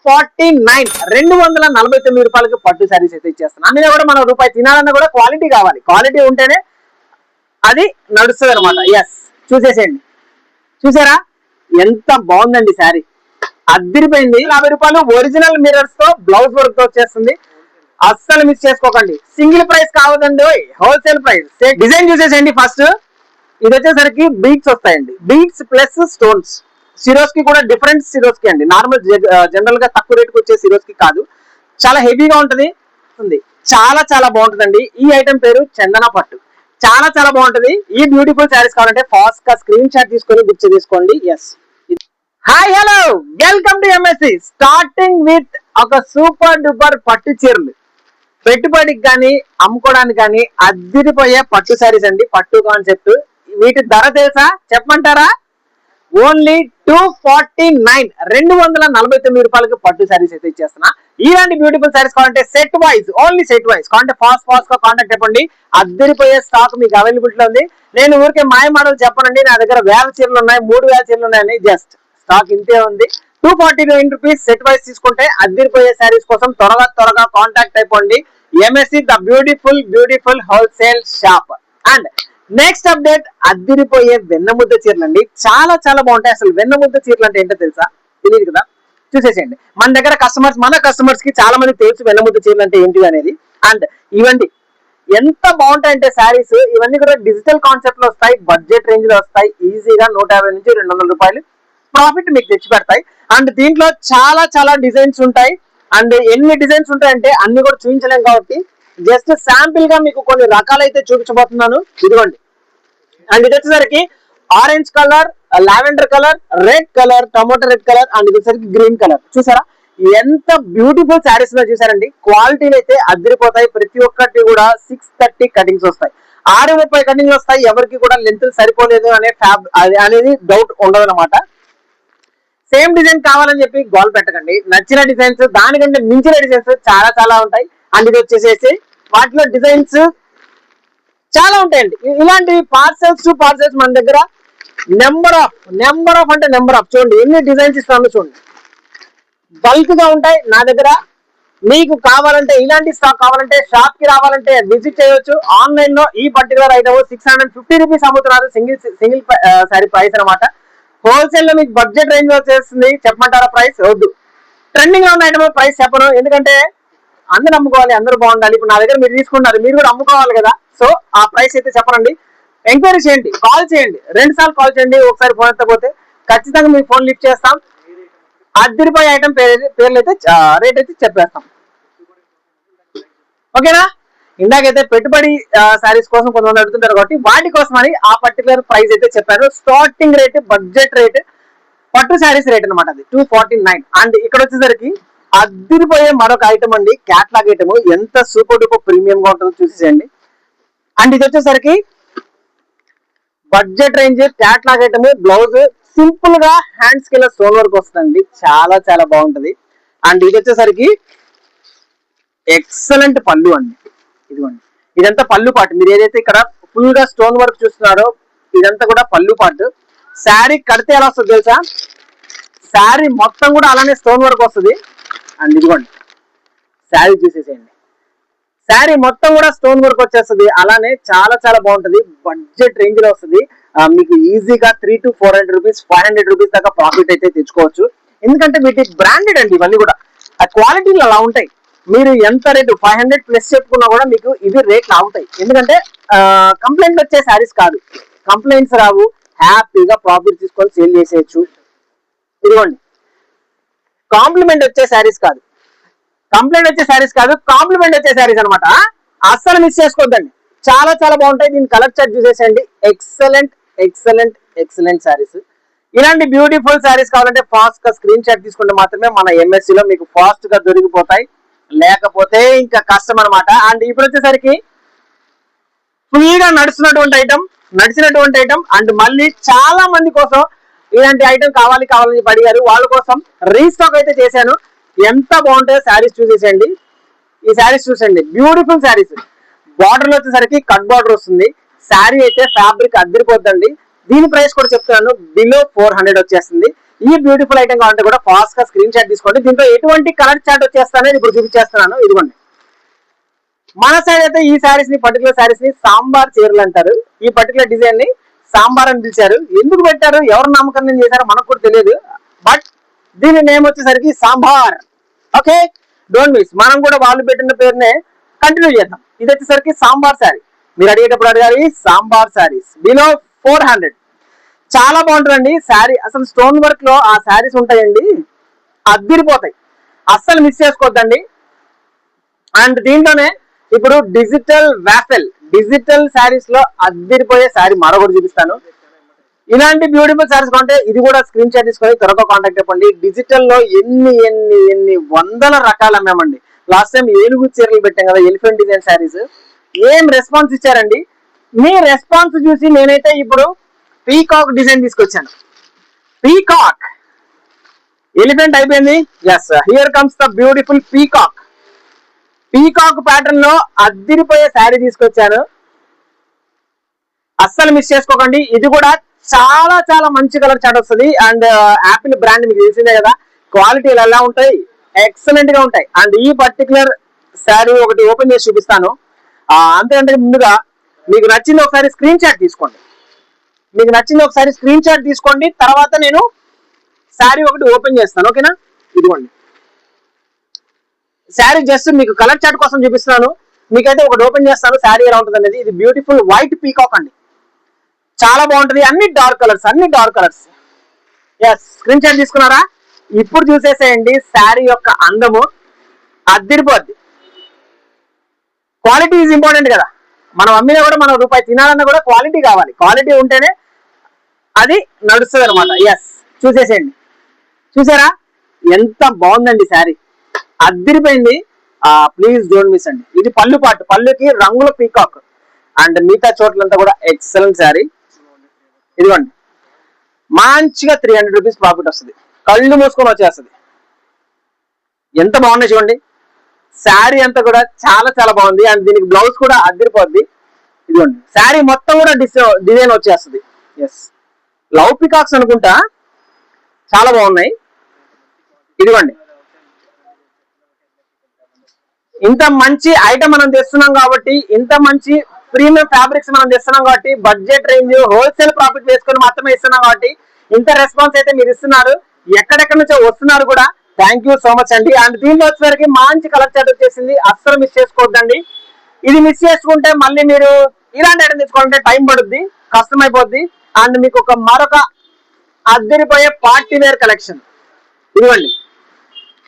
249 249 రూపాయలకి పట్టు శారీస్ అయితే ఇచ్చేస్తాను. అందులో కూడా మనం రూపాయి తినాలన్నా కూడా క్వాలిటీ కావాలి, క్వాలిటీ ఉంటేనే అది నడుస్తుంది అనమాట. ఎస్, చూసేసేయండి. చూసారా ఎంత బాగుందండి శారీ, అద్దరిపోయింది. 50 రూపాయలు ఒరిజినల్ మిరర్స్ తో బ్లౌజ్ వర్క్ తో వచ్చేస్తుంది. అస్సలు మిస్ చేసుకోకండి. సింగిల్ ప్రైస్ కావద్దండి, హోల్సేల్ ప్రైస్. డిజైన్ చూసేసేయండి. ఫస్ట్ ఇది వచ్చేసరికి బీట్స్ వస్తాయండి, బీట్స్ ప్లస్ స్టోన్స్. సిరోస్ కి కూడా డిఫరెంట్ సిరోస్ కి అండి, నార్మల్ జనరల్ గా తక్కువ రేటుకి వచ్చే సిరోస్ కి కాదు, చాలా హెవీగా ఉంటది, చాలా చాలా బాగుంటుందండి. ఈ ఐటమ్ పేరు చందన పట్టు, చాలా చాలా బాగుంటది. ఈ బ్యూటిఫుల్ శారీస్ కావాలంటే ఫాస్ట్ గా స్క్రీన్ షాట్ తీసుకొని బుక్ చేసుకోండి. Yes, hi hello welcome to MSC. Starting with ఒక సూపర్ డూపర్ పట్టు చీరలు, పెట్టుబడికి కానీ అమ్ముకోవడానికి కానీ అద్దిరిపోయే పట్టు శారీస్ అండి. పట్టు కాన్సెప్ట్. వీటి ధర తెలుసా, చెప్పమంటారా? ఓన్లీ 249 249 రూపాయలకి పట్టు శారీస్ అయితే ఇచ్చేస్తున్నా. ఇలాంటి బ్యూటిఫుల్ శారీస్ కావాలంటే set wise, only set wise కావాలంటే ఫాస్ట్ గా కాంటాక్ట్ చెప్పండి. అద్దరిపోయే స్టాక్ మీకు అవైలబిలిటీ ఉంది. నేను ఊరికే మాయ మోడల్ చెప్పనండి, నా దగ్గర 1000 చీరలు ఉన్నాయి, 3000 చీరలు ఉన్నాయని. జస్ట్ స్టాక్ ఇంతే ఉంది. 249 రూపీస్ సెట్ వైజ్ తీసుకుంటే అద్దరిపోయే శారీస్ కోసం త్వరగా కాంటాక్ట్ అయిపోండి. MSC the beautiful wholesale shop. And next update, అద్దిరిపోయే వెన్నముద్ద చీరలు అండి. చాలా చాలా బాగుంటాయి. అసలు వెన్నముద్ద చీరలు అంటే ఏంటో తెలుసా? తెలియదు కదా, చూసేసేయండి. మన దగ్గర మన కస్టమర్స్ కి చాలా మంది తెలుసు వెన్నముద్ద చీరలు అంటే ఏంటి అనేది. అండ్ ఇవన్నీ ఎంత బాగుంటాయంటే శారీస్, ఇవన్నీ కూడా డిజిటల్ కాన్సెప్ట్ లో వస్తాయి, బడ్జెట్ రేంజ్ లో వస్తాయి. ఈజీగా 150 నుంచి 200 రూపాయలు ప్రాఫిట్ మీకు తెచ్చి పెడతాయి. అండ్ దీంట్లో చాలా చాలా డిజైన్స్ ఉంటాయి. అండ్ ఎన్ని డిజైన్స్ ఉంటాయంటే అన్ని కూడా చూపించలేం కాబట్టి జస్ట్ శాంపిల్ గా మీకు కొన్ని రకాలైతే చూపించబోతున్నాను. ఇదిగోండి. అండ్ ఇది వచ్చేసరికి orange colour, lavender colour, red colour, tomato red colour, and ఇది వచ్చేసరికి గ్రీన్ కలర్. చూసారా ఎంత బ్యూటిఫుల్ శారీస్ లో చూసారండి. క్వాలిటీలు అయితే అదిరిపోతాయి. ప్రతి ఒక్కటి కూడా 630 కటింగ్స్ వస్తాయి, 630 కటింగ్స్ వస్తాయి. ఎవరికి కూడా లెంత్ సరిపోలేదు అనేది డౌట్ ఉండదు అనమాట. సేమ్ డిజైన్ కావాలని చెప్పి గోల్ పెట్టకండి. నచ్చిన డిజైన్స్, దానికంటే మించిన డిజైన్స్ చాలా చాలా ఉంటాయి. అండ్ ఇది వచ్చేసేసి వాటిలో డిజైన్స్ చాలా ఉంటాయండి. ఇలాంటి పార్సెల్స్ మన దగ్గర నెంబర్ ఆఫ్ అంటే నెంబర్ ఆఫ్. చూడండి ఎన్ని డిజైన్స్ ఇస్తామో చూడండి. బల్క్ గా ఉంటాయి నా దగ్గర. మీకు కావాలంటే ఇలాంటి స్టాక్ కావాలంటే షాప్ కి రావాలంటే విజిట్ చేయొచ్చు. ఆన్లైన్ లో ఈ పర్టికులర్ ఐటమ్ 650 రూపీస్ అమ్ముతున్నారు. సింగిల్ సారీ ప్రైస్ అనమాట. హోల్సేల్ లో మీకు బడ్జెట్ రేంజ్ లో వచ్చేస్తుంది. చెప్పమంటారా ప్రైస్? వద్దు, ట్రెండింగ్ లో ఉన్న ఐటమ్ ప్రైస్ చెప్పను. ఎందుకంటే అందరూ అమ్ముకోవాలి, అందరూ బాగుండాలి. ఇప్పుడు నా దగ్గర మీరు తీసుకుంటారు, మీరు కూడా అమ్ముకోవాలి కదా. సో ఆ ప్రైస్ అయితే చెప్పనండి. ఎంక్వైరీ చేయండి, కాల్ చేయండి, 2 సార్లు కాల్ చేయండి. ఒకసారి ఫోన్ ఎత్తకపోతే ఖచ్చితంగా మీ ఫోన్ లిఫ్ట్ చేస్తాం. అద్దరిపోయే ఐటమ్ పేర్లు అయితే రేట్ అయితే చెప్పేస్తాం. ఓకేనా? ఇందాకైతే పెట్టుబడి శారీస్ కోసం కొంతమంది అడుగుతుంటారు కాబట్టి వాటి కోసం అని ఆ పర్టికులర్ ప్రైస్ అయితే చెప్పాను. స్టార్టింగ్ రేట్, బడ్జెట్ రేట్, పట్టు శారీస్ రేట్ అనమాట. అది 249. అండ్ ఇక్కడ వచ్చేసరికి అద్దరిపోయే మరొక ఐటమ్ అండి, క్యాట్లాగ్ ఐటమ్. ఎంత సూపర్ డూపర్ ప్రీమియం గా ఉంటుందో చూసేయండి. అండ్ ఇది వచ్చేసరికి budget range catalogue item. Blouse simple గా హ్యాండ్స్ కింద స్టోన్ వర్క్ వస్తుందండి, చాలా చాలా బాగుంటది. అండ్ ఇది వచ్చేసరికి ఎక్సలెంట్ పళ్ళు అండి. ఇదిగోండి, ఇదంతా పళ్ళు పాటు. మీరు ఏదైతే ఇక్కడ ఫుల్ గా స్టోన్ వర్క్ చూస్తున్నారో ఇదంతా కూడా పళ్ళు పాటు. శారీ కడితే ఎలా వస్తుంది తెలుసా? శారీ మొత్తం కూడా అలానే స్టోన్ వర్క్ వస్తుంది. అండ్ ఇదిగోండి శారీ చూసేసేయండి. శారీ మొత్తం కూడా స్టోన్ వర్క్ వచ్చేస్తుంది. అలానే చాలా చాలా బాగుంటది. బడ్జెట్ రేంజ్ లో వస్తుంది. మీకు ఈజీగా 300 to 400 రూపీస్, 500 రూపీస్ దాకా ప్రాఫిట్ అయితే తెచ్చుకోవచ్చు. ఎందుకంటే వీటి బ్రాండెడ్ అండి. ఇవన్నీ కూడా ఆ క్వాలిటీలు అలా ఉంటాయి. మీరు ఎంత రేటు 500 ప్లస్ చెప్పుకున్నా కూడా మీకు ఇవి రేట్లు అవుతాయి. ఎందుకంటే కంప్లైంట్ వచ్చే శారీస్ కాదు, కంప్లైంట్స్ రావు. హ్యాపీగా ప్రాఫిట్ తీసుకొని సేల్ చేసేయచ్చు. ఇదిగోండి, కాంప్లిమెంట్ వచ్చే శారీస్ కాదు, కాంప్లిమెంట్ వచ్చే శారీస్ అనమాట. అస్సలు మిస్ చేసుకోవద్దండి. చాలా చాలా బాగుంటాయి. దీని కలర్ చార్ట్ చూసేసండి. ఎక్సలెంట్ శారీస్. ఇలాంటి బ్యూటిఫుల్ శారీస్ కావాలంటే ఫాస్ట్ గా స్క్రీన్ షాట్ తీసుకుంటే మాత్రమే మన ఎంఎస్సి లో మీకు ఫాస్ట్ గా దొరికిపోతాయి, లేకపోతే ఇంకా కష్టం అనమాట. అండ్ ఇప్పుడు వచ్చేసరికి ఫ్రీగా నడిచినటువంటి ఐటమ్. అండ్ మళ్ళీ చాలా మంది కోసం ఇలాంటి ఐటమ్ కావాలని అడిగారు. వాళ్ళ కోసం రీస్టాక్ అయితే చేశాను. ఎంత బాగుంటాయో శారీస్ చూసేసండి. ఈ శారీస్ చూసండి, బ్యూటిఫుల్ శారీస్. బార్డర్ లో వచ్చేసరికి కట్ బార్డర్ వస్తుంది. శారీ అయితే ఫ్యాబ్రిక్ అద్దరిపోద్దండి. దీని ప్రైస్ కూడా చెప్తున్నాను, బిలో 400 వచ్చేస్తుంది. ఈ బ్యూటిఫుల్ ఐటమ్ కావాలంటే కూడా ఫాస్ట్ గా స్క్రీన్ షాట్ తీసుకోండి. దీంట్లో ఎటువంటి కలర్ చార్ట్ వచ్చేస్తానని ఇప్పుడు చూపించేస్తున్నాను. ఇదిగోండి, మన సైడ్ అయితే ఈ శారీస్ ని, పర్టికులర్ శారీస్ ని సాంబార్ చీరలు అంటారు. ఈ పర్టికులర్ డిజైన్ ని సాంబార్ అని పిలిచారు. ఎందుకు పెట్టారు, ఎవరు నామకరణం చేశారో మనకు కూడా తెలియదు. బట్ దీని నేమ్ వచ్చేసరికి సాంబార్. Okay, don't miss. మనం కూడా వాళ్ళు పెట్టిన పేరునే కంటిన్యూ చేద్దాం. ఇది వచ్చేసరికి సాంబార్ శారీ. మీరు అడిగేటప్పుడు అడగాలి సాంబార్ శారీస్ బిలో 400. చాలా బాగుంటుందండి శారీ. అసలు స్టోన్ వర్క్ లో ఆ శారీస్ ఉంటాయండి, అద్దిరిపోతాయి, అస్సలు మిస్ చేసుకోవద్దండి. అండ్ దీంట్లోనే ఇప్పుడు డిజిటల్ వ్యాఫెల్, డిజిటల్ శారీస్ లో అద్దిరిపోయే శారీ మరొకటి చూపిస్తాను. ఇలాంటి బ్యూటిఫుల్ శారీస్ కొంటే ఇది కూడా స్క్రీన్ షాట్ తీసుకొని త్వరగా కాంటాక్ట్ అయిపోండి. డిజిటల్ లో ఎన్ని ఎన్ని ఎన్ని వందల రకాలు అమ్మామండి. లాస్ట్ టైం ఏనుగు చీరలు పెట్టాం కదా, ఎలిఫెంట్ డిజైన్ శారీస్. ఏం రెస్పాన్స్ ఇచ్చారండి. మీ రెస్పాన్స్ చూసి నేనైతే ఇప్పుడు పీకాక్ డిజైన్ తీసుకొచ్చాను. పీకాక్, ఎలిఫెంట్ అయిపోయింది. Yes, here comes the beautiful peacock. Peacock pattern లో అద్దిరిపోయే శారీ తీసుకొచ్చాను, అస్సలు మిస్ చేసుకోకండి. ఇది కూడా చాలా చాలా మంచి కలర్ చాట్ వస్తుంది. అండ్ యాపిల్ బ్రాండ్ మీకు తెలిసిందే కదా, క్వాలిటీలు ఎలా ఉంటాయి, ఎక్సలెంట్ గా ఉంటాయి. అండ్ ఈ పర్టికులర్ శారీ ఒకటి ఓపెన్ చేసి చూపిస్తాను. అంతే ముందుగా మీకు నచ్చింది ఒకసారి స్క్రీన్ షాట్ తీసుకోండి. మీకు నచ్చింది ఒకసారి స్క్రీన్ షాట్ తీసుకోండి, తర్వాత నేను శారీ ఒకటి ఓపెన్ చేస్తాను. ఓకేనా, ఇదిగోండి శారీ. జస్ట్ మీకు కలర్ చాట్ కోసం చూపిస్తున్నాను. మీకైతే ఒకటి ఓపెన్ చేస్తాను, శారీ ఎలా ఉంటుంది అనేది. ఇది బ్యూటిఫుల్ వైట్ పీకాక్ అండి, చాలా బాగుంటుంది. అన్ని డార్క్ కలర్స్, అన్ని dark colours. Yes, screenshot తీసుకున్నారా? ఇప్పుడు చూసేసేయండి శారీ యొక్క అందము, అద్దిరిపోద్ది. క్వాలిటీ ఈజ్ ఇంపార్టెంట్ కదా. మనం అమ్మినా కూడా, మనం రూపాయి తినాలన్నా కూడా క్వాలిటీ కావాలి. క్వాలిటీ ఉంటేనే అది నడుస్తుంది అనమాట. ఎస్, చూసేసేయండి. చూసారా ఎంత బాగుందండి శారీ, అద్దిరిపోయింది. ప్లీజ్ డోంట్ మిస్ అండి. ఇది పళ్ళు పాటు, పళ్ళుకి రంగుల పీకాక్. అండ్ మిగతా చోట్లంతా కూడా ఎక్సలెంట్ శారీ. ఇదిగోండి, మంచిగా 300 రూపీస్ ప్రాఫిట్ వస్తుంది, కళ్ళు మూసుకొని వచ్చేస్తుంది. ఎంత బాగున్నాయి చూడండి. శారీ అంతా కూడా చాలా చాలా బాగుంది. అండ్ దీనికి బ్లౌజ్ కూడా అదిరిపోద్ది. ఇదిగోండి, శారీ మొత్తం కూడా డిజైన్ వచ్చేస్తుంది. ఎస్, లవ్ పికాక్స్ అనుకుంటా, చాలా బాగున్నాయి. ఇదిగోండి, ఇంత మంచి ఐటమ్ మనం తెస్తున్నాం కాబట్టి, ఇంత మంచి ప్రీమియం ఫ్యాబ్రిక్స్ మనం తెస్తున్నాం కాబట్టి, బడ్జెట్ రేంజ్ హోల్సేల్ ప్రాఫిట్ వేసుకొని మాత్రమే ఇస్తున్నాం కాబట్టి ఇంత రెస్పాన్స్ అయితే మీరు ఇస్తున్నారు. ఎక్కడెక్కడి నుంచో వస్తున్నారు కూడా. థ్యాంక్ యూ సో మచ్ అండి. అండ్ దీంట్లో వచ్చేసరికి మంచి కలర్ చార్ట్ వచ్చేసింది, అస్సలు మిస్ చేసుకోవద్దండి. ఇది మిస్ చేసుకుంటే మళ్ళీ మీరు ఇలాంటి ఐటమ్ తెచ్చుకోవాలంటే టైం పడుద్ది, కష్టం అయిపోద్ది. అండ్ మీకు ఒక మరొక అద్దరిపోయే పార్టీ వేర్ కలెక్షన్, ఇదిగోండి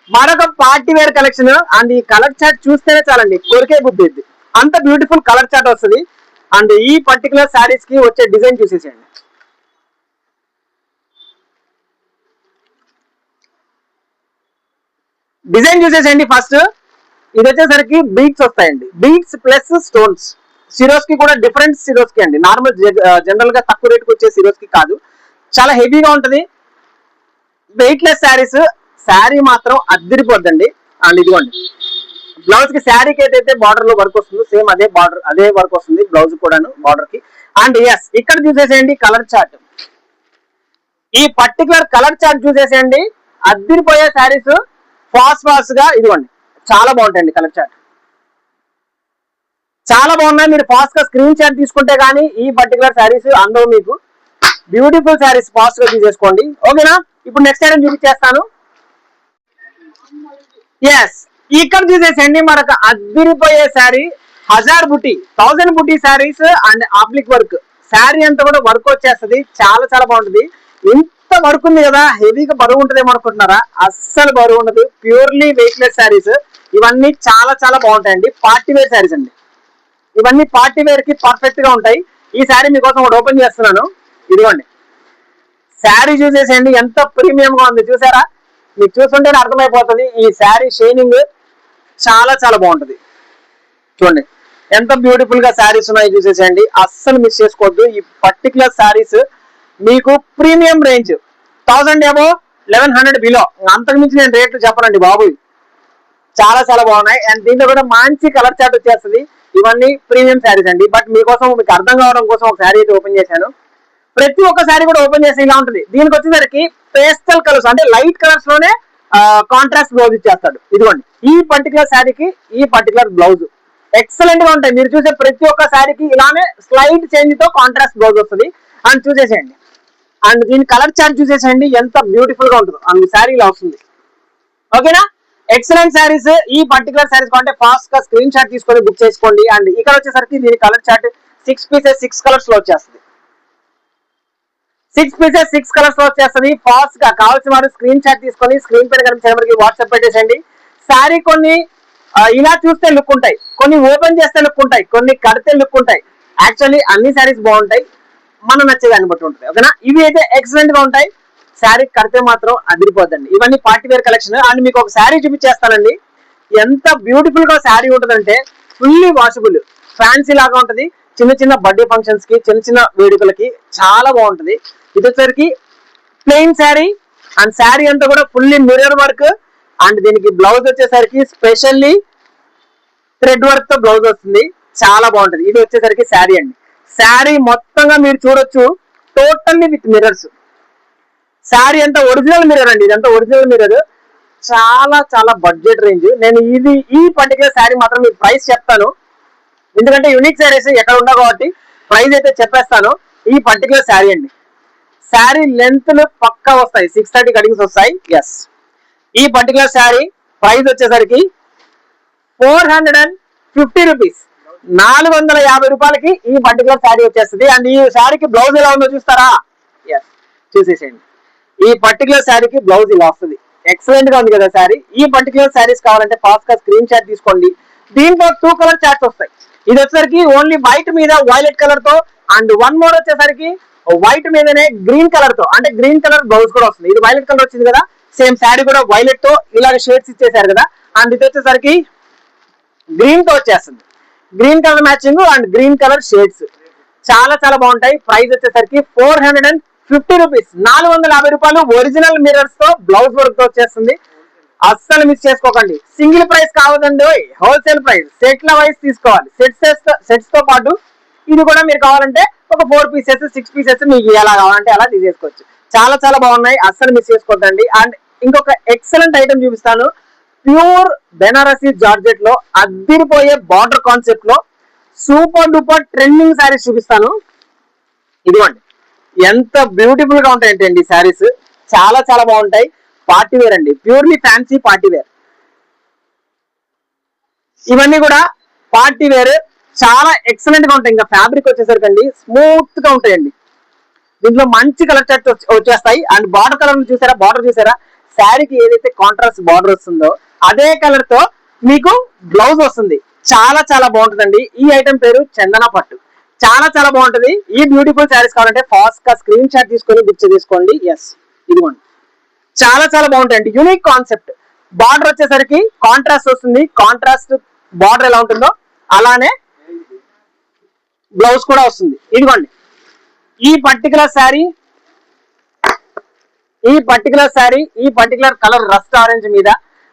మరొక పార్టీ వేర్ కలెక్షన్. అండ్ ఈ కలర్ చార్ట్ చూస్తేనే చాలండి, కొరికే బుద్ధి, అంత బ్యూటిఫుల్ కలర్ చార్ట్ వస్తుంది. అండ్ ఈ పర్టికులర్ శారీస్ కి వచ్చే డిజైన్ చూసేసేయండి. డిజైన్ చూసేసేయండి. ఫస్ట్ ఇది వచ్చేసరికి బీడ్స్ వస్తాయండి, బీడ్స్ ప్లస్ స్టోన్స్. సిరోస్ కి కూడా డిఫరెంట్ సిరోస్ కి అండి, నార్మల్ జనరల్ గా తక్కువ రేటుకి వచ్చే సిరోస్ కి కాదు, చాలా హెవీగా ఉంటది. వెయిట్ లెస్ శారీస్, శారీ మాత్రం అద్దరిపోద్దండి. అండ్ ఇదిగోండి, బ్లౌజ్ కి శారీకి ఏదైతే బార్డర్ లో వర్క్ వస్తుందో సేమ్ అదే బార్డర్, అదే వర్క్ వస్తుంది బ్లౌజ్ కూడాను బార్డర్ కి. అండ్ ఎస్, ఇక్కడ చూసేసేయండి కలర్ చార్ట్. ఈ పర్టికులర్ కలర్ చార్ట్ చూసేసేయండి, అద్దరిపోయే శారీస్ ఫాస్ట్ గా. ఇదిగోండి, చాలా బాగుంటాయండి కలర్ చార్ట్, చాలా బాగున్నాయి. మీరు ఫాస్ట్ గా స్క్రీన్ షాట్ తీసుకుంటే కానీ ఈ పర్టికులర్ శారీస్ అందరూ మీకు బ్యూటిఫుల్ శారీస్ ఫాస్ట్ గా తీసేసుకోండి. ఓకేనా, ఇప్పుడు నెక్స్ట్ ఐటమ్ చూపించేస్తాను. ఎస్, ఇక్కడ చూసేసండి మనకు అద్దిరిపోయే శారీ, 1000 బుట్టి, 1000 బుట్టి శారీస్ అండ్ ఆప్లిక్ వర్క్. శారీ అంతా కూడా వర్క్ వచ్చేస్తుంది, చాలా చాలా బాగుంటుంది. ఇంత వర్క్ ఉంది కదా, హెవీగా బరువు ఉంటుంది అనుకుంటున్నారా? అస్సలు బరువు ఉండదు, ప్యూర్లీ వెయిట్ లెస్ శారీస్. ఇవన్నీ చాలా చాలా బాగుంటాయండి, పార్టీ వేర్ శారీస్ అండి. ఇవన్నీ పార్టీ వేర్ కి పర్ఫెక్ట్ గా ఉంటాయి. ఈ శారీ మీకోసం ఒకటి ఓపెన్ చేస్తున్నాను. ఇదిగోండి, శారీ చూసేసేయండి ఎంత ప్రీమియం గా ఉంది, చూసారా? మీకు చూస్తుంటేనే అర్థమైపోతుంది. ఈ శారీ షైనింగ్ చాలా చాలా బాగుంటుంది. చూడండి ఎంత బ్యూటిఫుల్ గా శారీస్ ఉన్నాయి, చూసేసేయండి, అస్సలు మిస్ చేసుకోవద్దు. ఈ పర్టికులర్ శారీస్ మీకు ప్రీమియం రేంజ్ 1000 ఏమో 1100 బిలో, అంతకు మించి నేను రేట్లు చెప్పనండి బాబు. చాలా చాలా బాగున్నాయి. అండ్ దీంట్లో కూడా మంచి కలర్ చార్ట్ వచ్చేస్తుంది. ఇవన్నీ ప్రీమియం శారీస్ అండి. బట్ మీకోసం, మీకు అర్థం కావడం కోసం ఒక శారీ అయితే ఓపెన్ చేశాను. ప్రతి ఒక్క శారీ కూడా ఓపెన్ చేసి ఇలా ఉంటుంది. దీనికి వచ్చేసరికి పేస్టల్ కలర్స్ అంటే లైట్ కలర్స్ లోనే కాంట్రాస్ట్ బ్లౌజ్ ఇచ్చేస్తాడు. ఇదిగోండి ఈ పర్టికులర్ శారీకి ఈ పర్టికులర్ బ్లౌజ్ ఎక్సలెంట్ గా ఉంటాయి. మీరు చూసే ప్రతి ఒక్క శారీకి ఇలానే స్లైట్ చేంజ్ తో కాంట్రాస్ట్ బ్లౌజ్ వస్తుంది. అండ్ చూసేసేయండి, అండ్ దీని కలర్ చార్ట్ చూసేసేయండి ఎంత బ్యూటిఫుల్ గా ఉంటుందో. అండ్ శారీ ఇలా వస్తుంది. ఓకేనా, ఎక్సలెంట్ శారీస్. ఈ పర్టికులర్ శారీస్ అంటే ఫాస్ట్ గా స్క్రీన్ షాట్ తీసుకొని బుక్ చేసుకోండి. అండ్ ఇక్కడ వచ్చేసరికి దీని కలర్ చార్ట్ 6 పీసెస్ 6 కలర్స్ లో వచ్చేస్తుంది. 6 పీసెస్ 6 కలర్స్ లో వచ్చేస్తుంది. ఫాస్ట్ గా కావాల్సిన వారు స్క్రీన్ షాట్ తీసుకొని స్క్రీన్ పైన కనిపించే వాట్సాప్ పెట్టేసండి. శారీ కొన్ని ఇలా చూస్తే లుక్ ఉంటాయి, కొన్ని ఓపెన్ చేస్తే లుక్ ఉంటాయి, కొన్ని కడితే లుక్ ఉంటాయి. యాక్చువల్లీ అన్ని శారీస్ బాగుంటాయి, మనం నచ్చేదాన్ని బట్టి ఉంటుంది. ఓకేనా, ఇవి అయితే ఎక్సలెంట్ గా ఉంటాయి. శారీ కడితే మాత్రం అదిరిపోద్దండి. ఇవన్నీ పార్టీ వేర్ కలెక్షన్. అండ్ మీకు ఒక శారీ చూపించేస్తానండి, ఎంత బ్యూటిఫుల్ గా శారీ ఉంటుందంటే ఫుల్లీ వాషబుల్, ఫ్యాన్సీ లాగా ఉంటది. చిన్న చిన్న బర్త్డే ఫంక్షన్స్ కి, చిన్న చిన్న వేడుకలకి చాలా బాగుంటది. ఇది వచ్చేసరికి ప్లెయిన్ శారీ అండ్ శారీ అంతా కూడా ఫుల్లీ మిర్రర్ వర్క్. అండ్ దీనికి బ్లౌజ్ వచ్చేసరికి స్పెషల్లీ థ్రెడ్ వర్క్ తో బ్లౌజ్ వస్తుంది, చాలా బాగుంటది. ఇది వచ్చేసరికి శారీ అండి. శారీ మొత్తంగా మీరు చూడొచ్చు టోటల్లీ విత్ మిర్రర్స్. శారీ అంతా ఒరిజినల్ మిర్రర్ అండి, ఇదంతా ఒరిజినల్ మిర్రర్. చాలా చాలా బడ్జెట్ రేంజ్. నేను ఈ పర్టికులర్ శారీ మాత్రం మీకు ప్రైస్ చెప్తాను, ఎందుకంటే యూనిక్ శారీస్ ఎక్కడ ఉండవు కాబట్టి ప్రైస్ అయితే చెప్పేస్తాను. ఈ పర్టికులర్ శారీ అండి, శారీ లెంత్ పక్కా వస్తాయి, 630 కటింగ్స్ వస్తాయి. ఎస్, ఈ పర్టికులర్ శారీ ప్రైస్ వచ్చేసరికి 450 రూపీస్, 450 రూపాయలకి ఈ పర్టికులర్ శారీ వచ్చేస్తుంది. అండ్ ఈ శారీకి బ్లౌజ్ ఎలా ఉందో చూస్తారా? ఎస్, చూసేసేయండి. ఈ పర్టికులర్ శారీకి బ్లౌజ్ ఇలా వస్తుంది. ఎక్సలెంట్ గా ఉంది కదా శారీ. ఈ పర్టికులర్ శారీస్ కావాలంటే ఫాస్ట్ గా స్క్రీన్ షాట్ తీసుకోండి. దీంట్లో 2 కలర్ చార్ట్స్ వస్తాయి. ఇది వచ్చేసరికి ఓన్లీ వైట్ మీద వైలెట్ కలర్ తో, అండ్ వన్ మోర్ వచ్చేసరికి వైట్ మీదనే గ్రీన్ కలర్ తో, అంటే గ్రీన్ కలర్ బ్లౌజ్ కూడా వస్తుంది. ఇది వైలెట్ కలర్ వచ్చింది కదా, సేమ్ శారీ కూడా వైలెట్ తో ఇలాగ షేడ్స్ ఇచ్చేసారు కదా. అండ్ ఇది వచ్చేసరికి గ్రీన్ తో వచ్చేస్తుంది, green colour matching and green colour shades చాలా చాలా బాగుంటాయి. ప్రైస్ వచ్చేసరికి 450 రూపీస్, 450 రూపాయలు. ఒరిజినల్ మిర్రర్స్ తో బ్లౌజ్ వర్క్ తో వచ్చేస్తుంది. అస్సలు మిస్ చేసుకోకండి. సింగిల్ ప్రైస్ కావద్దండి, హోల్సేల్ ప్రైస్. సెట్ల వైజ్ తీసుకోవాలి. సెట్స్ తో పాటు ఇది కూడా మీరు కావాలంటే ఒక 4 పీసెస్ 6 పీసెస్ మీకు ఎలా కావాలంటే అలా తీసేసుకోవచ్చు. చాలా చాలా బాగున్నాయి, అస్సలు మిస్ చేసుకోవద్దండి. అండ్ ఇంకొక ఎక్సలెంట్ ఐటమ్ చూపిస్తాను. ప్యూర్ బెనారసీ జార్జెట్ లో అద్దిరిపోయే బార్డర్ కాన్సెప్ట్ లో సూపర్ డూపర్ ట్రెండింగ్ శారీస్ చూపిస్తాను. ఇదిగోండి ఎంత బ్యూటిఫుల్ గా ఉంటాయంటే అండి శారీస్, చాలా చాలా బాగుంటాయి. పార్టీ వేర్ అండి, ప్యూర్లీ ఫ్యాన్సీ పార్టీ వేర్. ఇవన్నీ కూడా పార్టీ వేర్, చాలా ఎక్సలెంట్ గా ఉంటాయి. ఇంకా ఫ్యాబ్రిక్ వచ్చేసరికి అండి స్మూత్ గా ఉంటాయండి. దీంట్లో మంచి కలర్ చార్ట్ వచ్చేస్తాయి. అండ్ బార్డర్ కలర్ చూసారా, బార్డర్ చూసారా, శారీకి ఏదైతే కాంట్రాస్ట్ బార్డర్ వస్తుందో అదే కలర్ తో మీకు బ్లౌజ్ వస్తుంది. చాలా చాలా బాగుంటుందండి. ఈ ఐటమ్ పేరు చందన పట్టు, చాలా చాలా బాగుంటది. ఈ బ్యూటిఫుల్ శారీస్ కావాలంటే ఫాస్ట్ గా స్క్రీన్ షాట్ తీసుకొని బుక్ చేసుకోండి. ఎస్, ఇదిగోండి చాలా చాలా బాగుంటాయండి. Unique concept. బార్డర్ వచ్చేసరికి కాంట్రాస్ట్ వస్తుంది, కాంట్రాస్ట్ బార్డర్ ఎలా ఉంటుందో అలానే బ్లౌజ్ కూడా వస్తుంది. ఇదిగోండి ఈ పర్టికులర్ శారీ, ఈ పర్టికులర్ కలర్ రస్ట్ ఆరెంజ్ మీద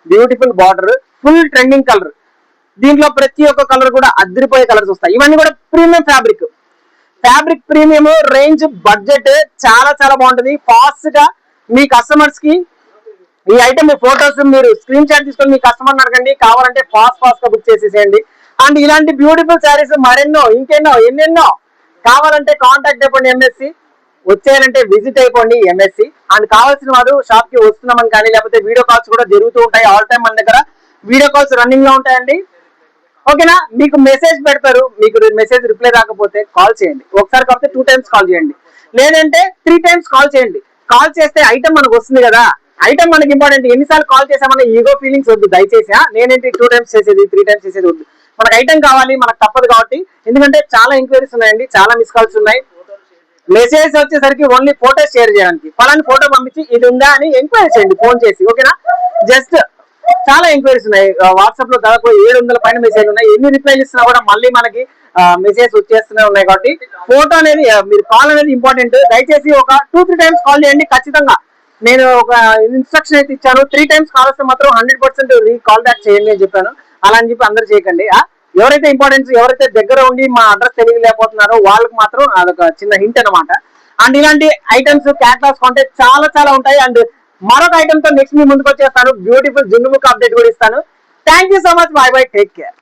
beautiful border, full trending colour. దీంట్లో ప్రతి ఒక్క కలర్ కూడా అదిరిపోయే కలర్స్ వస్తాయి. ఇవన్నీ కూడా premium fabric, premium range, budget, చాలా చాలా బాగుంటుంది. ఫాస్ట్ గా మీ కస్టమర్స్ కి ఈ ఐటమ్ ఫోటోస్ మీరు స్క్రీన్ షాట్ తీసుకొని మీ కస్టమర్ అడగండి, కావాలంటే ఫాస్ట్ గా బుక్ చేసేసేయండి. అండ్ ఇలాంటి బ్యూటిఫుల్ శారీస్ మరెన్నో ఇంకెన్నో ఎన్నెన్నో కావాలంటే కాంటాక్ట్ అయిపోండి ఎంఎస్సి, వచ్చేయాలంటే విజిట్ అయిపోండి ఎంఎస్సి. అండ్ కావాల్సిన వారు షాప్ కి వస్తున్నామని కానీ లేకపోతే వీడియో కాల్స్ కూడా జరుగుతూ ఉంటాయి. ఆల్ టైమ్ మన దగ్గర వీడియో కాల్స్ రన్నింగ్ లో ఉంటాయండి. ఓకేనా, మీకు మెసేజ్ పెడతారు, మీకు మెసేజ్ రిప్లై రాకపోతే కాల్ చేయండి. ఒకసారి కాకపోతే 2 times కాల్ చేయండి, లేదంటే 3 times కాల్ చేయండి. కాల్ చేస్తే ఐటమ్ మనకు వస్తుంది కదా, ఐటమ్ మనకి ఇంపార్టెంట్. ఎన్నిసార్లు కాల్ చేసామన్న ఈగో ఫీలింగ్స్ వద్దు దయచేసి. నేనేంటి 2 times చేసేది 3 times చేసేది వద్దు. మనకు ఐటమ్ కావాలి, మనకు తప్పదు కాబట్టి. ఎందుకంటే చాలా ఎంక్వైరీస్ ఉన్నాయండి, చాలా మిస్ కాల్స్ ఉన్నాయి. మెసేజ్ వచ్చేసరికి ఓన్లీ ఫోటోస్ షేర్ చేయడానికి, ఫలాని ఫోటో పంపించి ఇది ఉందా అని ఎంక్వైరీ చేయండి ఫోన్ చేసి. ఓకేనా, జస్ట్ చాలా ఎంక్వైరీస్ ఉన్నాయి. వాట్సాప్ లో దాదాపు 700 పైన మెసేజ్ ఉన్నాయి. ఎన్ని రిప్లైలు ఇస్తున్నా కూడా మళ్ళీ మనకి మెసేజ్ వచ్చేస్తూనే ఉన్నాయి. కాబట్టి ఫోటో అనేది, మీరు కాల్ అనేది ఇంపార్టెంట్. దయచేసి ఒక 2-3 times కాల్ చేయండి ఖచ్చితంగా. నేను ఒక ఇన్స్ట్రక్షన్ అయితే ఇచ్చాను, 3 times కాల్ వస్తే మాత్రం 100% కాల్ బ్యాక్ చేయండి అని చెప్పాను. అలా అని చెప్పి అందరూ చేయకండి. ఎవరైతే ఇంపార్టెన్స్, ఎవరైతే దగ్గర ఉండి మా అడ్రస్ తెలియలేకపోతున్నారో వాళ్ళకి మాత్రం అదొక చిన్న హింట్ అనమాట. అండ్ ఇలాంటి ఐటమ్స్ క్యాట్లాగ్స్ కొంటే చాలా చాలా ఉంటాయి. అండ్ మరొక ఐటమ్ తో నెక్స్ట్ మీ ముందుకు వచ్చేస్తాను. బ్యూటిఫుల్ జున్ను ముక్క అప్డేట్ కూడా ఇస్తాను. Thank you so much. By by, take care.